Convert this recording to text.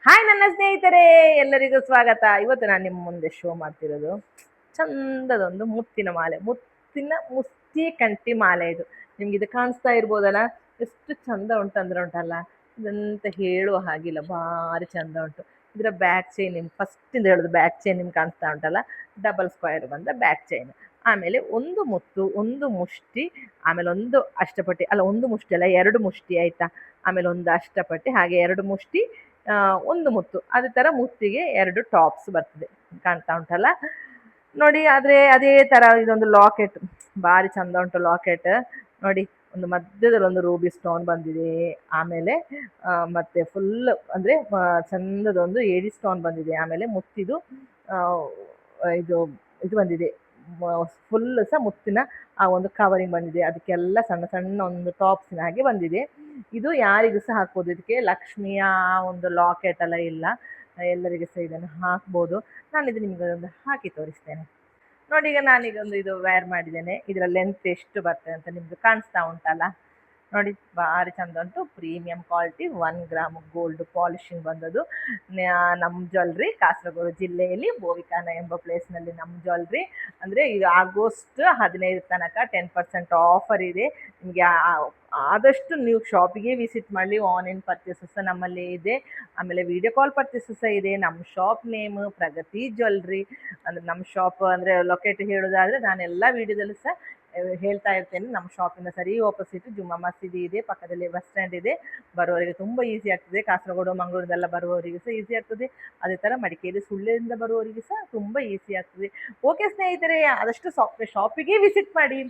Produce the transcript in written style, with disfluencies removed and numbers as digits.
Hi ನನ್ನ ಸ್ನೇಹಿತರೆ, ಎಲ್ಲರಿಗೂ ಸ್ವಾಗತ. ಇವತ್ತು ನಾನು ನಿಮ್ಮ ಮುಂದೆ ಶೋ ಮಾಡ್ತಿರೋದು ಚಂದದೊಂದು ಮುತ್ತಿನ ಮಾಲೆ, ಮುಸ್ತಿ ಕಂಠಿ ಮಾಲೆ. ನಿಮ್ಗೆ ಇದು ಕಾಣಿಸ್ತಾ ಇರ್ಬೋದಲ್ಲ, ಎಷ್ಟು ಚಂದ ಉಂಟಂದ್ರೆ ಉಂಟಲ್ಲ, ಇದಂತ ಹೇಳುವ ಹಾಗಿಲ್ಲ, ಭಾರಿ ಚಂದ ಉಂಟು. ಇದರ ಬ್ಯಾಕ್ ಚೈನ್ ನಿಮ್ಗೆ ಫಸ್ಟಿಂದ ಹೇಳೋದು, ಬ್ಯಾಕ್ ಚೈನ್ ನಿಮ್ಗೆ ಕಾಣಿಸ್ತಾ ಉಂಟಲ್ಲ, ಡಬಲ್ ಸ್ಕ್ವೈರ್ ಬಂದ ಬ್ಯಾಕ್ ಚೈನ್. ಆಮೇಲೆ ಒಂದು ಮುತ್ತು, ಒಂದು ಮುಷ್ಟಿ, ಆಮೇಲೆ ಒಂದು ಅಷ್ಟಪಟ್ಟಿ, ಅಲ್ಲ ಒಂದು ಮುಷ್ಟಿ ಅಲ್ಲ, ಎರಡು ಮುಷ್ಟಿ ಆಯ್ತಾ. ಆಮೇಲೆ ಒಂದು ಅಷ್ಟಪಟ್ಟಿ, ಹಾಗೆ ಎರಡು ಮುಷ್ಟಿ, ಒಂದು ಮುತ್ತು. ಅದೇ ಥರ ಮುತ್ತಿಗೆ ಎರಡು ಟಾಪ್ಸ್ ಬರ್ತದೆ, ಕಾಣ್ತಾ ಉಂಟಲ್ಲ ನೋಡಿ. ಆದರೆ ಅದೇ ಥರ ಇದೊಂದು ಲಾಕೆಟ್, ಭಾರಿ ಚಂದ ಉಂಟು ಲಾಕೆಟ್ ನೋಡಿ. ಒಂದು ಮಧ್ಯದಲ್ಲಿ ಒಂದು ರೂಬಿ ಸ್ಟೋನ್ ಬಂದಿದೆ. ಆಮೇಲೆ ಮತ್ತೆ ಫುಲ್ ಅಂದರೆ ಚಂದದೊಂದು ಏಡಿ ಸ್ಟೋನ್ ಬಂದಿದೆ. ಆಮೇಲೆ ಮುತ್ತಿದು ಇದು ಇದು ಬಂದಿದೆ, ಫುಲ್ ಸಹ ಮುತ್ತಿನ ಆ ಒಂದು ಕವರಿಂಗ್ ಬಂದಿದೆ. ಅದಕ್ಕೆಲ್ಲ ಸಣ್ಣ ಸಣ್ಣ ಒಂದು ಟಾಪ್ಸಿನ ಹಾಗೆ ಬಂದಿದೆ. ಇದು ಯಾರಿಗೂ ಸಹ ಹಾಕ್ಬೋದು. ಇದಕ್ಕೆ ಲಕ್ಷ್ಮಿಯ ಒಂದು ಲಾಕೆಟ್ ಎಲ್ಲ ಇಲ್ಲ, ಎಲ್ಲರಿಗೂ ಸಹ ಇದನ್ನು ಹಾಕ್ಬೋದು. ನಾನಿದು ನಿಮಗೆ ಒಂದು ಹಾಕಿ ತೋರಿಸ್ತೇನೆ ನೋಡಿ. ಈಗ ನಾನೀಗ ಒಂದು ಇದು ವೇರ್ ಮಾಡಿದ್ದೇನೆ. ಇದರ ಲೆಂತ್ ಎಷ್ಟು ಬರ್ತದೆ ಅಂತ ನಿಮ್ಗೆ ಕಾಣಿಸ್ತಾ ಉಂಟಲ್ಲ ನೋಡಿ. ಭಾರಿ ಚಂದ ಉಂಟು, premium quality, 1 gram gold polishing ಬಂದದ್ದು. ನಮ್ಮ ಜ್ಯುವೆಲ್ರಿ ಕಾಸರಗೋಡು ಜಿಲ್ಲೆಯಲ್ಲಿ ಬೋವಿಕಾನ ಎಂಬ ಪ್ಲೇಸ್ನಲ್ಲಿ ನಮ್ಮ ಜ್ಯುವೆಲ್ರಿ. ಅಂದರೆ ಇದು ಆಗಸ್ಟ್ 15 ತನಕ 10% ಆಫರ್ ಇದೆ. ನಿಮಗೆ ಆದಷ್ಟು ನೀವು ಶಾಪಿಗೆ ವಿಸಿಟ್ ಮಾಡಲಿ. ಆನ್ಲೈನ್ ಪರ್ಚೇಸಸ್ ಸಹ ನಮ್ಮಲ್ಲಿ ಇದೆ, ಆಮೇಲೆ ವಿಡಿಯೋ ಕಾಲ್ ಪರ್ಚೇಸಸ್ ಸಹ ಇದೆ. ನಮ್ಮ ಶಾಪ್ ನೇಮ್ ಪ್ರಗತಿ ಜ್ಯುವೆಲ್ರಿ. ಅಂದರೆ ನಮ್ಮ ಶಾಪ್ ಅಂದರೆ ಲೊಕೇಟ್ ಹೇಳೋದಾದರೆ ನಾನು ಎಲ್ಲ ವೀಡಿಯೋದಲ್ಲೂ ಸಹ ಹೇಳ್ತಾ ಇರ್ತೇನೆ. ನಮ್ಮ ಶಾಪಿಂದ ಸರಿ ಆಪೋಸಿಟ್ ಜುಮ್ಮಾ ಮಸೀದಿ ಇದೆ, ಪಕ್ಕದಲ್ಲಿ ಬಸ್ ಸ್ಟ್ಯಾಂಡ್ ಇದೆ. ಬರುವವರಿಗೆ ತುಂಬ ಈಸಿ ಆಗ್ತದೆ. ಕಾಸರಗೋಡು ಮಂಗಳೂರದೆಲ್ಲ ಬರುವವರಿಗೆ ಸಹ ಈಸಿ ಆಗ್ತದೆ. ಅದೇ ಥರ ಮಡಿಕೇರಿ ಸುಳ್ಳ್ಯದಿಂದ ಬರುವವರಿಗೆ ಸಹ ತುಂಬ ಈಸಿ ಆಗ್ತದೆ. ಓಕೆ ಸ್ನೇಹಿತರೆ, ಆದಷ್ಟು ಶಾಪಿಗೆ ವಿಸಿಟ್ ಮಾಡಿ.